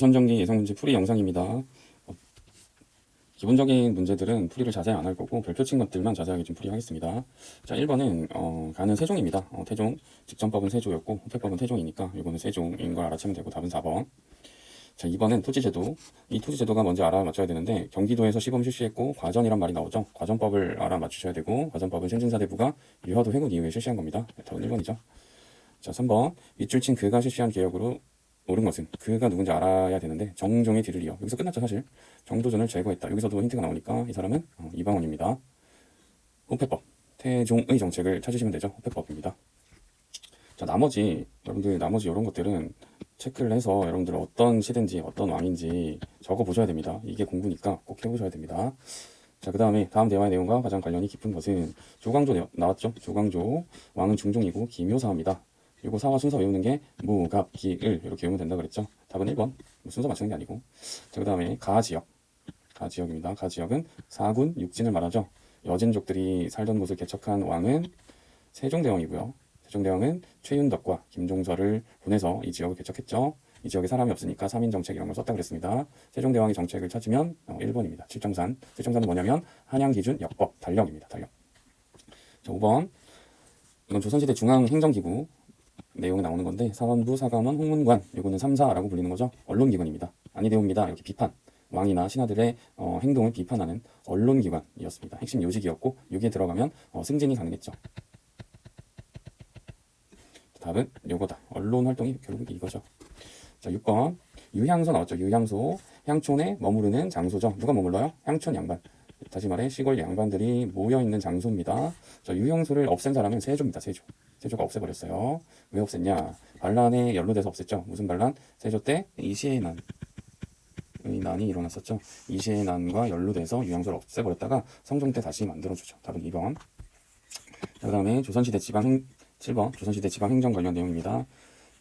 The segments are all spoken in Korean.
선정기 예상 문제 풀이 영상입니다. 기본적인 문제들은 풀이를 자세히 안 할 거고 별표 친 것들만 자세하게 좀 풀이하겠습니다. 자, 1번은 가는 세종입니다. 태종, 직전법은 세조였고 호패법은 태종이니까 이거는 세종인 걸 알아채면 되고 답은 4번. 자, 2번은 토지제도. 이 토지제도가 뭔지 알아맞혀야 되는데 경기도에서 시범 실시했고 과전이란 말이 나오죠. 과전법을 알아맞추셔야 되고 과전법은 신진사대부가 유화도 회군 이후에 실시한 겁니다. 답은 1번이죠. 자, 3번 밑줄 친 그가 실시한 개혁으로 옳은 것은 그가 누군지 알아야 되는데 정종의 뒤를 이어. 여기서 끝났죠 사실. 정도전을 제거했다. 여기서도 힌트가 나오니까 이 사람은 이방원입니다. 호패법. 태종의 정책을 찾으시면 되죠. 호패법입니다. 자, 여러분들 나머지 이런 것들은 체크를 해서 여러분들 어떤 시대인지 어떤 왕인지 적어 보셔야 됩니다. 이게 공부니까 꼭 해보셔야 됩니다. 자, 그 다음에 다음 대화의 내용과 가장 관련이 깊은 것은 조광조 나왔죠. 조광조 왕은 중종이고 기묘사입니다. 그리고 사화 순서 외우는 게 무, 갑, 기, 을 이렇게 외우면 된다 그랬죠. 답은 1번. 순서 맞추는 게 아니고. 자, 그 다음에 가지역. 가지역입니다. 가지역은 사군, 육진을 말하죠. 여진족들이 살던 곳을 개척한 왕은 세종대왕이고요. 세종대왕은 최윤덕과 김종서를 보내서 이 지역을 개척했죠. 이 지역에 사람이 없으니까 3인 정책 이런 걸 썼다 그랬습니다. 세종대왕의 정책을 찾으면 1번입니다. 칠정산. 칠정산은 뭐냐면 한양기준 역법 달력입니다. 달력. 자, 5번. 이건 조선시대 중앙행정기구 내용이 나오는 건데 사원부, 사감원, 홍문관 이거는 3사라고 불리는 거죠. 언론기관입니다. 아니되옵니다. 이렇게 비판. 왕이나 신하들의 행동을 비판하는 언론기관이었습니다. 핵심 요직이었고 여기에 들어가면 승진이 가능했죠. 답은 요거다. 언론 활동이 결국 이거죠. 자, 6번. 유향소 나왔죠. 유향소. 향촌에 머무르는 장소죠. 누가 머물러요? 향촌 양반. 다시 말해 시골 양반들이 모여있는 장소입니다. 자, 유향소를 없앤 사람은 세조입니다. 세조. 세조가 없애버렸어요. 왜 없앴냐? 반란에 연루돼서 없앴죠. 무슨 반란? 세조 때 이시의 난이 일어났었죠. 이시의 난과 연루돼서 유향소를 없애버렸다가 성종 때 다시 만들어주죠. 답은 2번. 자, 그 다음에 7번. 조선시대 지방행정 관련 내용입니다.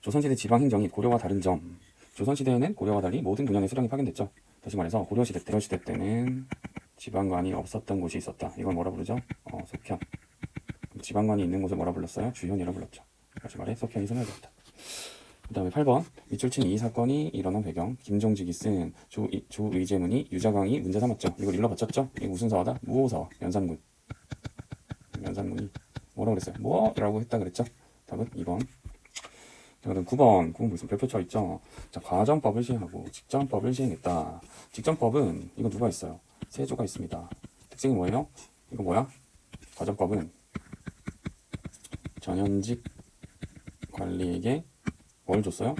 조선시대 지방행정이 고려와 다른 점. 조선시대에는 고려와 달리 모든 분야의 수령이 파견됐죠. 다시 말해서 고려시대 때는 지방관이 없었던 곳이 있었다. 이걸 뭐라 부르죠? 속현. 지방관이 있는 곳을 뭐라 불렀어요? 주현이라 불렀죠. 다시 말해 속현이 소멸되었다. 그 다음에 8번. 밑줄 친 이 사건이 일어난 배경. 김종직이 쓴 조의제문이 유자광이 문제 삼았죠. 이걸 일러 바쳤죠. 이게 무슨 사화다? 무호사화. 연산군이 뭐라고 그랬어요? 뭐라고 했다 그랬죠? 답은 2번. 자, 그럼 9번. 9번 무슨 별표 쳐 있죠? 자, 과전법을 시행하고 직전법을 시행했다. 직전법은 이거 누가 있어요? 세조가 있습니다. 특징이 뭐예요? 이거 뭐야? 과전법은 전현직 관리에게 뭘 줬어요?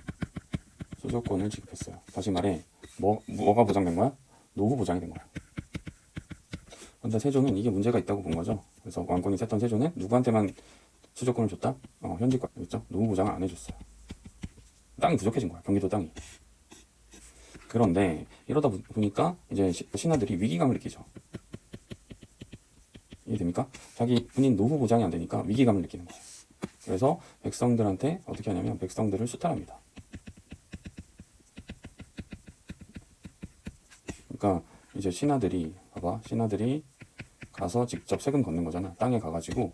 수조권을 지급했어요. 다시 말해 뭐가 보장된 거야? 노후 보장이 된 거야. 근데 세조는 이게 문제가 있다고 본 거죠. 그래서 왕권이 셌던 세조는 누구한테만 수조권을 줬다? 현직관, 그렇죠? 노후 보장을 안 해줬어요. 땅이 부족해진 거야. 경기도 땅이. 그런데 이러다 보니까 이제 신하들이 위기감을 느끼죠. 이해됩니까? 자기 본인 노후 보장이 안 되니까 위기감을 느끼는 거예요. 그래서 백성들한테 어떻게 하냐면 백성들을 수탈합니다. 그러니까 이제 신하들이 가서 직접 세금 걷는 거잖아. 땅에 가가지고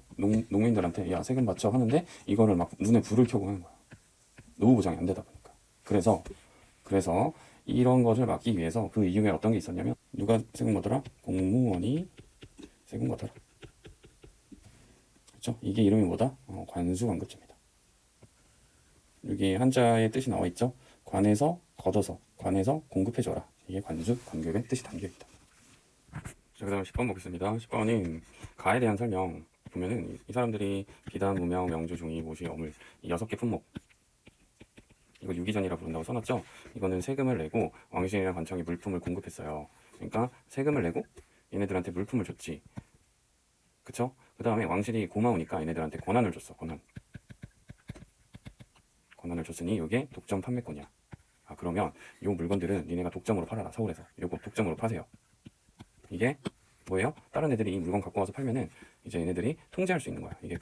농민들한테 야 세금 받쳐 하는데 이거를 막 눈에 불을 켜고 하는 거야. 노후 보장이 안 되다 보니까. 그래서 이런 것을 막기 위해서 그 이후에 어떤 게 있었냐면 누가 세금 걷더라? 공무원이 세금 걷더라. 그렇죠? 이게 이름이 뭐다? 관수관급제입니다. 여기 한자의 뜻이 나와 있죠? 관에서 걷어서, 관에서 공급해줘라. 이게 관급의 뜻이 담겨있다. 자, 그 다음 10번 보겠습니다. 10번은 가에 대한 설명. 보면은 이 사람들이 비단, 무명, 명주, 중의, 모시, 어물 이 6개 품목. 이거 유기전이라 부른다고 써놨죠? 이거는 세금을 내고 왕실이나 관청이 물품을 공급했어요. 그러니까 세금을 내고 얘네들한테 물품을 줬지. 그쵸? 그 다음에 왕실이 고마우니까 얘네들한테 권한을 줬어. 권한을 줬으니 이게 독점 판매권이야. 그러면 요 물건들은 니네가 독점으로 팔아라. 서울에서 요거 독점으로 파세요. 이게 뭐예요? 다른 애들이 이 물건 갖고 와서 팔면은 이제 얘네들이 통제할 수 있는 거야. 이게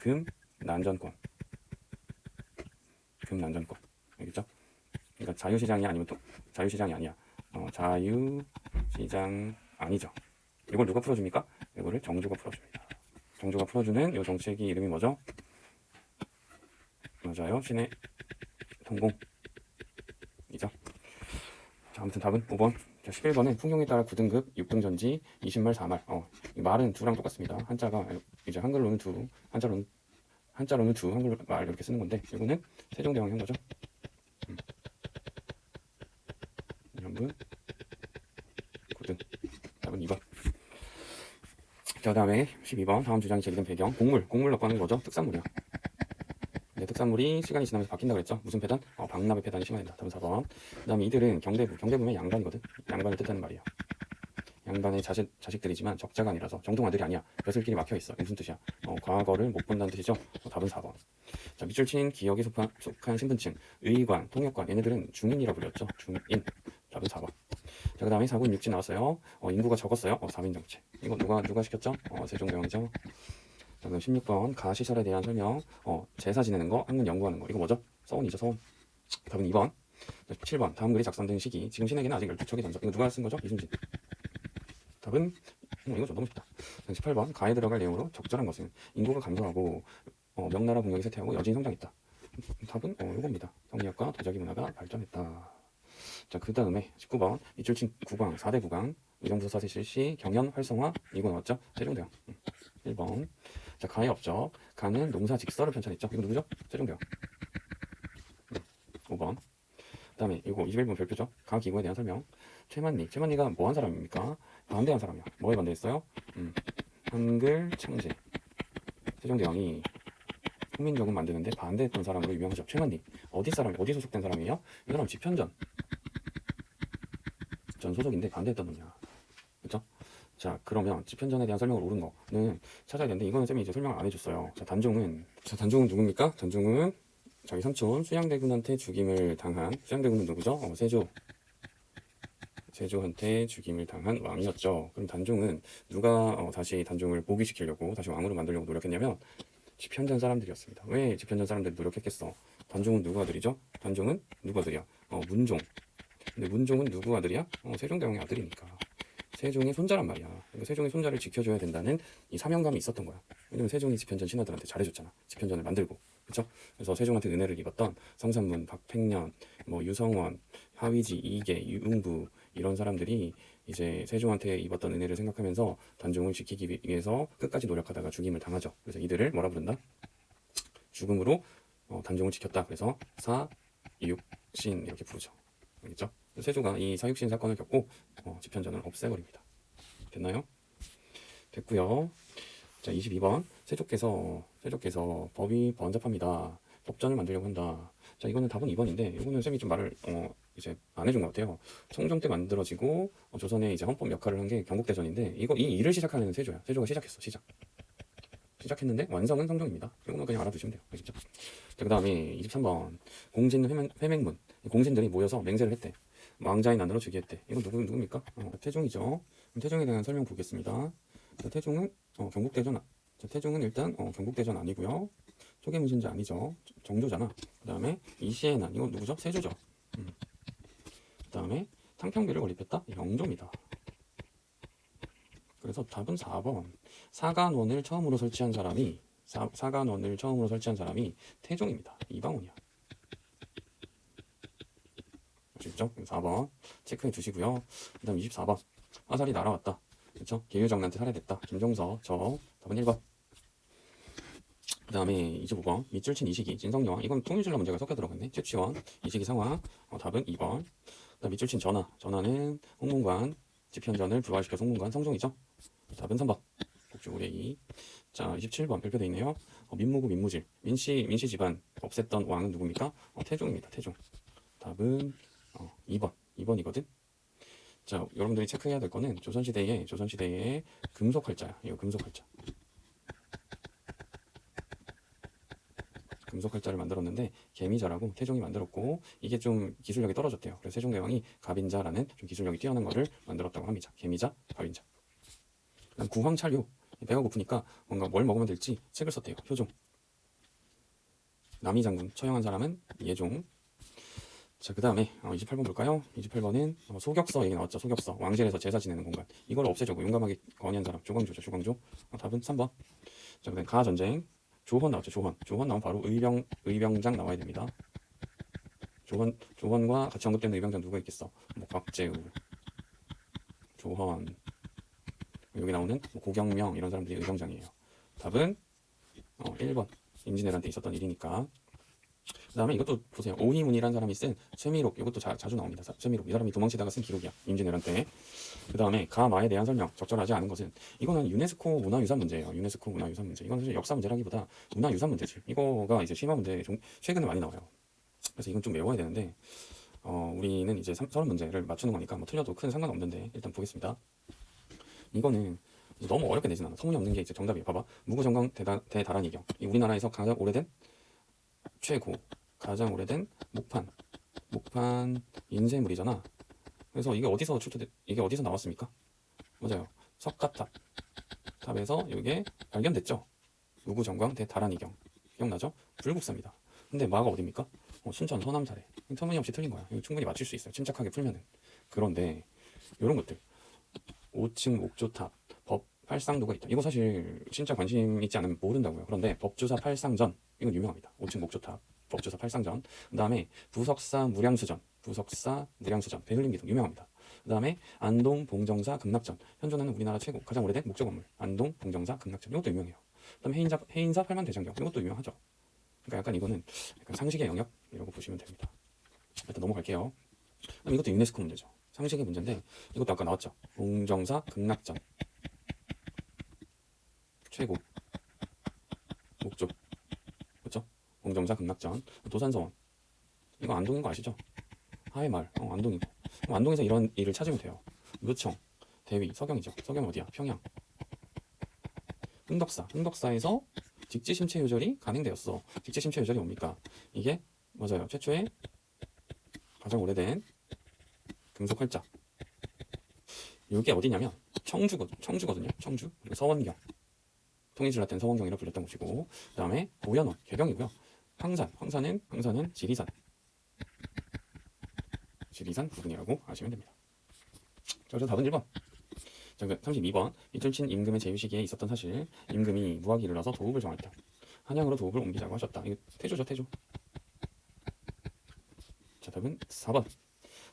난전권. 알겠죠? 그러니까 자유시장이 아니면 또 자유시장이 아니야. 자유시장 아니죠. 이걸 누가 풀어줍니까? 이거를 정주가 풀어줍니다. 정주가 풀어주는 이 정책이 이름이 뭐죠? 맞아요. 신의 통공이죠. 자, 아무튼 답은 5번. 자, 11번은 풍경에 따라 9등급, 6등 전지, 20말, 4말. 이 말은 두랑 똑같습니다. 한자가 이제 한글로는 두, 한자로는 두, 한글로 말 이렇게 쓰는 건데 이거는 세종대왕이 한 거죠. 연분 9등. 답은 2번. 자, 그다음에 12번. 다음 주장이 제기된 배경. 곡물이라고 하는 거죠. 특산물이야. 네, 특산물이 시간이 지나면서 바뀐다 그랬죠. 무슨 폐단? 박납의 폐단이 심화된다. 답은 4번. 그 다음에 이들은 경대부면 양반이거든. 양반을 뜻하는 말이야. 양반의 자식들이지만 적자가 아니라서 정통아들이 아니야. 벼슬길이 막혀있어. 무슨 뜻이야? 과거를 못 본다는 뜻이죠. 답은 4번. 자, 밑줄 친 기역에 속한 신분층, 의관, 통역관, 얘네들은 중인이라 불렸죠. 중인. 답은 4번. 자, 그 다음에 4군 6지 나왔어요. 인구가 적었어요. 3인정책. 이거 누가 시켰죠? 세종대왕이죠. 자, 그럼 16번 가시설에 대한 설명. 제사 지내는 거, 학문 연구하는 거. 이거 뭐죠? 서원이죠, 서원. 답은 2번. 자, 7번 다음 글이 작성된 시기. 지금 신에게는 아직 12척의 전적. 이거 누가 쓴 거죠? 이순신. 답은 이거 좀 너무 쉽다. 18번 가에 들어갈 내용으로 적절한 것은 인구가 감소하고 명나라 국력이 쇠퇴하고 여진이 성장했다. 답은 이겁니다. 성리학과 도자기 문화가 발전했다. 자, 그 다음에 19번 밑줄 친 국왕 4대 국왕 의정부 사세 실시 경연 활성화 이거 나왔죠? 세종대왕. 1번. 자, 가의 업적. 가는 농사 직서를 편찬했죠. 이거 누구죠? 세종대왕. 5번. 그 다음에 이거 21번 별표죠. 가 기구에 대한 설명. 최만리가 뭐 한 사람입니까? 반대한 사람이야. 뭐에 반대했어요? 한글 창제. 세종대왕이 훈민정음 만드는데 반대했던 사람으로 유명하죠. 최만리. 어디 소속된 사람이에요? 이 사람 집현전 소속인데 반대했던 놈이야. 그렇죠? 자, 그러면 집현전에 대한 설명을 옳은 거는 찾아야 되는데 이거는 쌤이 이제 설명을 안 해줬어요. 자, 단종은 누굽니까? 단종은 자기 삼촌 수양대군한테 죽임을 당한 수양대군은 누구죠? 세조한테 죽임을 당한 왕이었죠. 그럼 단종은 누가 다시 단종을 복위시키려고 다시 왕으로 만들려고 노력했냐면 집현전 사람들이었습니다. 왜 집현전 사람들이 노력했겠어? 단종은 누구 아들이죠? 단종은 누구 아들이야? 문종. 근데 문종은 누구 아들이야? 세종대왕의 아들이니까. 세종의 손자란 말이야. 그러니까 세종의 손자를 지켜줘야 된다는 이 사명감이 있었던 거야. 왜냐면 세종이 집현전 신하들한테 잘해줬잖아. 집현전을 만들고. 그렇죠? 그래서 세종한테 은혜를 입었던 성산문, 박팽년, 유성원, 하위지, 이계, 유응부 이런 사람들이 이제 세종한테 입었던 은혜를 생각하면서 단종을 지키기 위해서 끝까지 노력하다가 죽임을 당하죠. 그래서 이들을 뭐라 부른다? 죽음으로 단종을 지켰다. 그래서 사육신 이렇게 부르죠. 알겠죠? 세조가 이 사육신 사건을 겪고 집현전을 없애버립니다. 됐나요? 됐고요. 자, 22번 세조께서 법이 번잡합니다. 법전을 만들려고 한다. 자, 이거는 답은 2번인데 이거는 쌤이 좀 말을 이제 안 해준 것 같아요. 성종 때 만들어지고 조선의 이제 헌법 역할을 한 게 경국대전인데 이 일을 시작하는 세조야. 세조가 시작했는데 완성은 성종입니다. 이거는 그냥 알아두시면 돼요. 아시죠? 자, 그 다음에 23번 공진 회맹문. 공진들이 모여서 맹세를 했대. 왕자인 안으로 즉위했대. 이건 누굽니까? 태종이죠. 태종에 대한 설명 보겠습니다. 자, 태종은 태종은 일단 경국대전 아니고요. 초계문신자 아니죠. 정조잖아. 그 다음에 이시의 난 이거 누구죠? 세조죠. 그 다음에 탕평비를 건립했다. 영조입니다. 그래서 답은 4번. 사간원을 처음으로 설치한 사람이 태종입니다. 이방원이야. 아시죠? 4번 체크해 두시고요. 그 다음 24번 화살이 날아왔다. 그렇죠? 계유정난테 살해됐다. 김종서 답은 1번. 그 다음에 25번 밑줄 친 이시기 진성여왕. 이건 통일신라 문제가 섞여 들어갔네. 최취원 이시기 상황. 답은 2번. 그 다음 밑줄 친 전하는 홍문관 집현전을 부활시켜 송문관 성종이죠. 답은 3번. 복주울의 2. 자, 27번 별표되어 있네요. 민무구 민무질 민씨 집안 없앴던 왕은 누굽니까? 태종입니다. 태종. 답은 2번이거든. 자, 여러분들이 체크해야 될 거는 조선시대의 금속활자야. 이거 금속활자. 금속활자를 만들었는데 개미자라고 태종이 만들었고 이게 좀 기술력이 떨어졌대요. 그래서 세종대왕이 가빈자라는 좀 기술력이 뛰어난 거를 만들었다고 합니다. 개미자, 가빈자. 그다음 구황찰유. 배가 고프니까 뭔가 뭘 먹으면 될지 책을 썼대요. 효종. 남이장군 처형한 사람은 예종. 자, 그 다음에 28번 볼까요? 28번은 소격서 얘기 나왔죠. 소격서. 왕실에서 제사 지내는 공간. 이걸 없애자고 용감하게 건의한 사람. 조광조죠. 조광조. 답은 3번. 자, 그 다음에 가전쟁. 조헌 나왔죠. 조헌 나오면 바로 의병장 나와야 됩니다. 조헌과 같이 언급되는 의병장 누가 있겠어? 뭐 곽재우, 조헌, 여기 나오는 뭐 고경명 이런 사람들이 의병장이에요. 답은 1번 임진왜란 때 있었던 일이니까. 그 다음에 이것도 보세요. 오희문이라는 사람이 쓴 쇠미록, 이것도 자주 나옵니다. 쇠미록, 이 사람이 도망치다가 쓴 기록이야, 임진왜란 때. 그 다음에 가마에 대한 설명, 적절하지 않은 것은, 이거는 유네스코 문화유산 문제예요. 유네스코 문화유산 문제. 이건 사실 역사 문제라기보다 문화유산 문제지. 이거가 이제 심화 문제 최근에 많이 나와요. 그래서 이건 좀 외워야 되는데, 우리는 이제 서론 문제를 맞추는 거니까 뭐 틀려도 큰 상관없는데 일단 보겠습니다. 이거는 너무 어렵게 내진 않아. 터무니없는 게 이제 정답이에요. 봐봐. 무구정강 대다란이경. 우리나라에서 가장 오래된 최고, 가장 오래된 목판 인쇄물이잖아. 그래서 이게 어디서 나왔습니까? 맞아요. 석가탑에서 이게 발견됐죠. 무구정강 대다란이경. 기억나죠? 불국사입니다. 근데 마가 어디입니까? 순천 서남사래. 터무니없이 틀린 거야. 이거 충분히 맞출 수 있어요. 침착하게 풀면은. 그런데 이런 것들 5층 목조탑, 법 팔상도가 있다. 이거 사실 진짜 관심 있지 않으면 모른다고요. 그런데 법주사 팔상전, 이건 유명합니다. 5층 목조탑, 법주사 팔상전. 그 다음에 부석사 무량수전, 배흘림기둥 유명합니다. 그 다음에 안동 봉정사 극락전, 현존하는 우리나라 최고 가장 오래된 목조 건물 안동 봉정사 극락전, 이것도 유명해요. 그 다음에 해인사 팔만대장경, 이것도 유명하죠. 그러니까 약간 이거는 약간 상식의 영역이라고 보시면 됩니다. 일단 넘어갈게요. 그럼 이것도 유네스코 문제죠. 상식의 문제인데 이것도 아까 나왔죠. 봉정사 극락전 최고 목조, 그렇죠? 봉정사 극락전. 도산서원, 이거 안동인 거 아시죠? 하회마을, 안동이고. 안동에서 이런 일을 찾으면 돼요. 묘청, 대위, 서경이죠. 서경 어디야? 평양. 흥덕사에서 직지심체 요절이 간행되었어. 직지심체 요절이 뭡니까? 이게 맞아요. 최초의 가장 오래된 금속 활자. 이게 어디냐면 청주거든요. 청주. 그리고 서원경. 통일신라 때는 서원경이라 불렸던 곳이고, 그 다음에 고현원, 개경이고요. 황산은 지리산 부근이라고 아시면 됩니다. 자, 그래서 답은 1번. 자, 32번. 이틀친 임금의 제위 시기에 있었던 사실, 임금이 무학이 일어나서 도읍을 정할 때 한양으로 도읍을 옮기자고 하셨다. 이거 태조죠, 태조. 자, 답은 4번.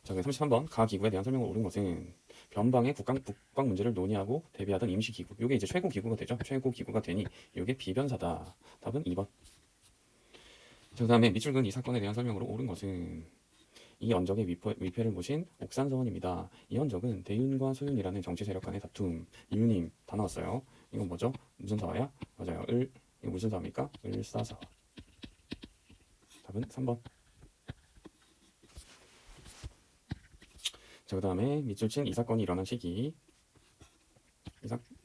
자, 33번. 가기구에 대한 설명을 옳은 것은 변방의 국방 문제를 논의하고 대비하던 임시기구. 이게 이제 최고기구가 되죠. 최고기구가 되니 이게 비변사다. 답은 2번. 자, 그 다음에 밑줄근 이 사건에 대한 설명으로 옳은 것은 이 언적의 위패를 모신 옥산서원입니다. 이 언적은 대윤과 소윤이라는 정치 세력 간의 다툼. 이윤임 다 나왔어요. 이건 뭐죠? 무슨 사화야? 맞아요. 이거 무슨 사화입니까? 을사사화. 답은 3번. 자, 그 다음에 밑줄 친 이 사건이 일어난 시기.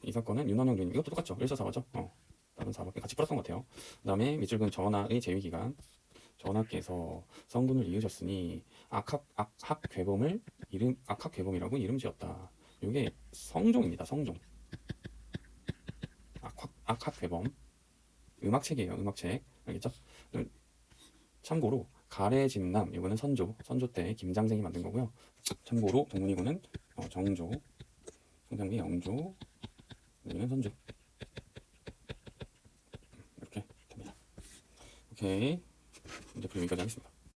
이 사건은 윤원영 교님, 이것도 똑같죠? 일사사화죠? 다른 사화 같이 풀었던 것 같아요. 그 다음에 밑줄근 전하의 재위기간. 전하께서 성군을 이으셨으니 악학괴범이라고 이름 지었다. 이게 성종입니다. 성종. 악학괴범. 음악책이에요. 음악책. 알겠죠? 참고로 가래진남, 이거는 선조 때 김장생이 만든 거고요. 참고로 동문이고는 정조, 성장기 영조, 여기는 선조. 이렇게 됩니다. 오케이. 이제 여기까지 하겠습니다.